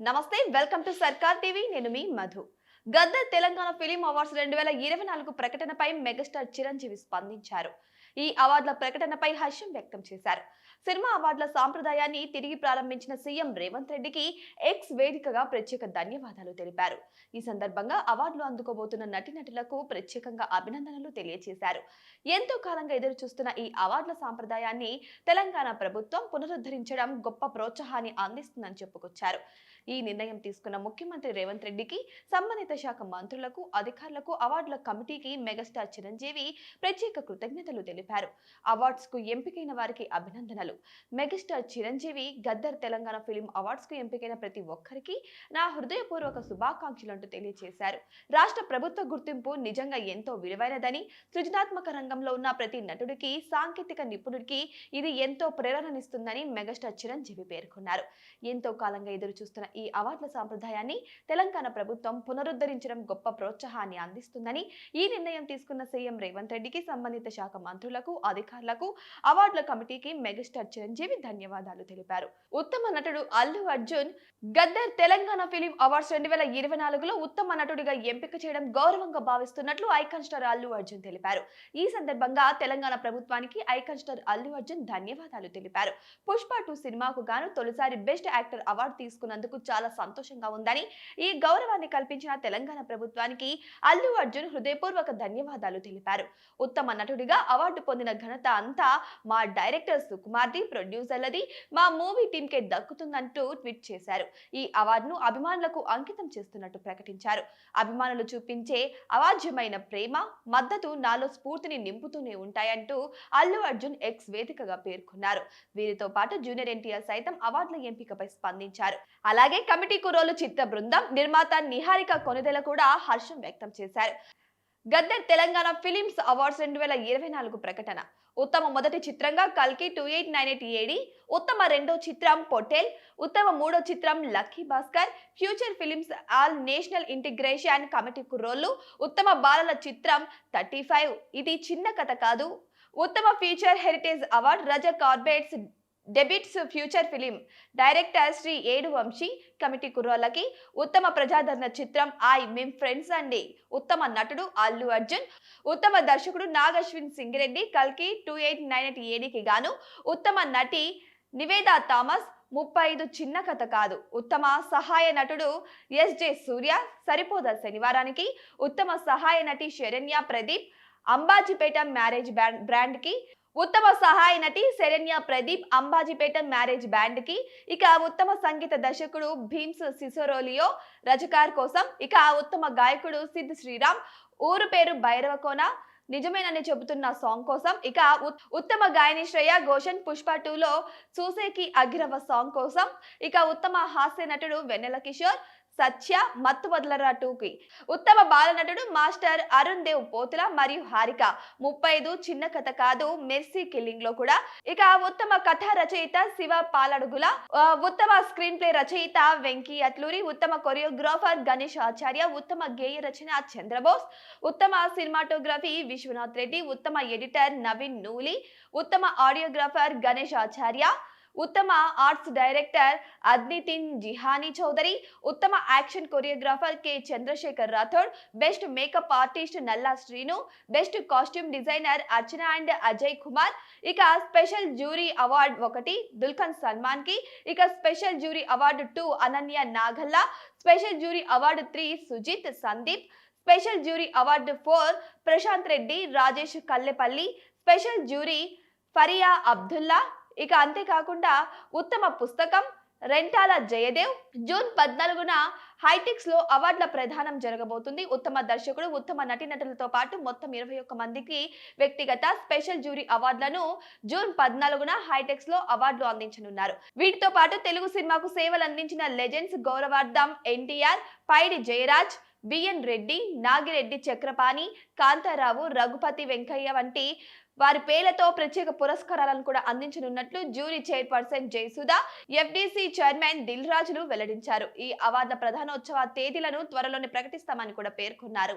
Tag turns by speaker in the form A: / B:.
A: నమస్తే, welcome to Sarkar TV. నేను మీ మధు. గద్దర్ తెలంగాణ ఫిలిం అవార్డ్స్ 2024 ప్రకటనపై మెగాస్టార్ చిరంజీవి స్పందించారు. ఈ అవార్డుల ప్రకటనపై హర్షం వ్యక్తం చేశారు. సినిమా అవార్డుల సాంప్రదాయాన్ని తిరిగి ప్రారంభించిన సీఎం రేవంత్ రెడ్డికి ఎక్స్ వేదికగా ప్రత్యేక ధన్యవాదాలు తెలిపారు. ఈ సందర్భంగా అవార్డులు అందుకోబోతున్న నటీనటులకు ప్రత్యేకంగా అభినందనలు తెలియజేశారు. ఎంతో కాలంగా ఎదురు చూస్తున్న ఈ అవార్డుల సాంప్రదాయాన్ని తెలంగాణ ప్రభుత్వం పునరుద్ధరించడం గొప్ప ప్రోత్సాహాన్ని అందిస్తుందని చెప్పుకొచ్చారు. ఈ నిర్ణయం తీసుకున్న ముఖ్యమంత్రి రేవంత్ రెడ్డికి, సంబంధిత శాఖ మంత్రులకు, అధికారులకు, అవార్డుల కమిటీకి మెగాస్టార్ చిరంజీవి ప్రత్యేక కృతజ్ఞతలు తెలిపారు. అవార్డ్స్ కు ఎంపికైన వారికి అభినందనలు. Megastar Chiranjeevi Gaddar Telangana film awards కు ఎంపికైన ప్రతి ఒక్కరికి నా హృదయపూర్వక శుభాకాంక్షలంటూ తెలియజేశారు. రాష్ట్ర ప్రభుత్వ గుర్తింపు నిజంగా ఎంతో విలువైనదని, సృజనాత్మక రంగంలో ఉన్న ప్రతి నటుడికి, సాంకేతిక నిపుణుడికి ఇది ఎంతో ప్రేరణనిస్తుందని మెగాస్టార్ చిరంజీవి పేర్కొన్నారు. ఎంతో కాలంగా ఎదురు చూస్తున్న ఈ అవార్డుల సాంప్రదాయాన్ని తెలంగాణ ప్రభుత్వం పునరుద్ధరించడం గొప్ప ప్రోత్సాహాన్ని అందిస్తుందని, ఈ నిర్ణయం తీసుకున్న సీఎం రేవంత్ రెడ్డికి, సంబంధిత శాఖ మంత్రులకు, అధికారులకు, అవార్డుల కమిటీకి మెగాస్టార్ చిరంజీవి ధన్యవాదాలు తెలిపారు. ఉత్తమ నటుడు అల్లు అర్జున్ గద్దర్ తెలంగాణ ఫిలిం అవార్డ్స్ 2024లో ఉత్తమ నటుడిగా ఎంపిక చేయడం గౌరవంగా భావిస్తున్నట్లు ఐకాన్ స్టార్ అల్లు అర్జున్ తెలిపారు. ఈ సందర్భంగా తెలంగాణ ప్రభుత్వానికి ఐకాన్ స్టార్ అల్లు అర్జున్ ధన్యవాదాలు తెలిపారు. పుష్ప 2 సినిమాకు గాను తొలిసారి బెస్ట్ యాక్టర్ అవార్డు తీసుకున్నందుకు చాలా సంతోషంగా ఉందని, ఈ గౌరవాన్ని కల్పించిన తెలంగాణ ప్రభుత్వానికి అల్లు అర్జున్ హృదయపూర్వక ధన్యవాదాలు తెలిపారు. ఉత్తమ నటుడిగా అవార్డు పొందిన ఘనత అంతా మా డైరెక్టర్ సుకుమార్ది, ప్రొడ్యూసర్లది, మా మూవీ టీమ్ కే దక్కుతుందంటూ ట్వీట్ చేశారు. ఈ అవార్డును అభిమానులకు అంకితం చేస్తున్నట్టు ప్రకటించారు. అభిమానులు చూపించే అవాజ్యమైన ప్రేమ, మద్దతు నాలో స్ఫూర్తిని నింపుతూనే ఉంటాయంటూ అల్లు అర్జున్ ఎక్స్ వేదికగా పేర్కొన్నారు. వీరితో పాటు జూనియర్ ఎన్టీఆర్ సైతం అవార్డుల ఎంపికపై స్పందించారు. అలాగే కమిటీ కుర్రోలు చిత్ర బృందం నిర్మాత నిహారిక కొనిదెల కూడా హర్షం వ్యక్తం చేశారు. గద్దర్ తెలంగాణ ఫిలిమ్స్ అవార్డ్స్ 2024 ప్రకటన. ఉత్తమ మొదటి చిత్రంగా కల్కి 2898 ఏడి, ఉత్తమ రెండో చిత్రం పొటేల్, ఉత్తమ మూడో చిత్రం lucky Bhaskar, future films all national integration committee కుర్రోళ్ళు, ఉత్తమ బాలల చిత్రం 35 ఇది చిన్న కథ కాదు, ఉత్తమ ఫీచర్ హెరిటేజ్ అవార్డ్ రజక్ కార్బెట్స్ debuts feature film director Shri ఏడు వంశీ, కమిటీ కుర్రోళ్ళకి ఉత్తమ ప్రజాదరణ చిత్రం ఐ మేం ఫ్రెండ్స్ అండి, ఉత్తమ నటుడు అల్లు అర్జున్, ఉత్తమ దర్శకుడు నాగశ్విన్ సింగిరెడ్డి కల్కి 2898 ఏడికి గాను, ఉత్తమ నటి నివేదా థామస్ 35 చిన్న కథ కాదు, ఉత్తమ సహాయ నటుడు ఎస్జే సూర్య సరిపోదా శనివారానికి, ఉత్తమ సహాయ నటి శరణ్య ప్రదీప్ అంబాజీపేట మ్యారేజ్ బ్రాండ్ కి, ఉత్తమ సహాయ నటి శరణ్య ప్రదీప్ అంబాజీపేట మ్యారేజ్ బ్యాండ్ కి, ఇక ఉత్తమ సంగీత దర్శకుడు భీమ్స్ సిసోరోలియో రజకార్ కోసం, ఇక ఉత్తమ గాయకుడు సిద్ శ్రీరామ్ ఊరు పేరు భైరవకోన నిజమేనని చెబుతున్న సాంగ్ కోసం, ఇక ఉత్తమ గాయని శ్రేయ ఘోషల్ పుష్ప 2లో చూసేకి అగిరవ సాంగ్ కోసం, ఇక ఉత్తమ హాస్య నటుడు వెన్నెల కిషోర్ సత్య మత్తు వదలరా 2కి, ఉత్తమ బాల నటుడు మాస్టర్ అరుణ్ దేవ్ పోతుల మరియు హారిక 35 చిన్న కథ కాదు మెర్సీ కిల్లింగ్ లో కూడా, ఇక ఉత్తమ కథా రచయిత శివ పాలడుగుల, ఉత్తమ స్క్రీన్ ప్లే రచయిత వెంకీ అట్లూరి, ఉత్తమ కొరియోగ్రాఫర్ గణేష్ ఆచార్య, ఉత్తమ గేయ రచన చంద్రబోస్, ఉత్తమ సినిమాటోగ్రఫీ విశ్వనాథ్ రెడ్డి, ఉత్తమ ఎడిటర్ నవీన్ నూలి, ఉత్తమ ఆడియోగ్రాఫర్ గణేష్ ఆచార్య, ఉత్తమ ఆర్ట్స్ డైరెక్టర్ అద్నితిన్ జిహానీ చౌదరి, ఉత్తమ action choreographer K Chandrasekhar Rathod, best makeup artist Nalla Srinu, best costume designer Archana and Ajay Kumar, ఇక special jury award 1 Dulquer Salmaan కి, ఇక special jury award 2 Ananya Nagalla, special jury award 3 Sujith Sandeep, special jury award 4 Prashanth Reddy Rajesh Kallepalli, special jury Fariya Abdullah, ఇక అంతేకాకుండా ఉత్తమ పుస్తకం రెంటాల జయదేవ్. జూన్ 14న హైటెక్స్ లో అవార్డుల ప్రదానం జరగబోతుంది. ఉత్తమ దర్శకుడు, ఉత్తమ నటీనటులతో పాటు మొత్తం 21 మందికి వ్యక్తిగత స్పెషల్ జ్యూరీ అవార్డులను జూన్ 14న హైటెక్స్ లో అవార్డులు అందించనున్నారు. వీటితో పాటు తెలుగు సినిమాకు సేవలు అందించిన లెజెండ్స్ గౌరవార్థం ఎన్టీఆర్, పైడి జయరాజ్, బిఎన్ రెడ్డి, నాగిరెడ్డి చక్రపాణి, కాంతారావు, రఘుపతి వెంకయ్య వంటి వారి పేర్లతో ప్రత్యేక పురస్కారాలను కూడా అందించనున్నట్లు jury chairperson Jayasudha, FDC chairman దిల్ రాజులు వెల్లడించారు. ఈ అవార్డుల ప్రధానోత్సవ తేదీలను త్వరలోనే ప్రకటిస్తామని కూడా పేర్కొన్నారు.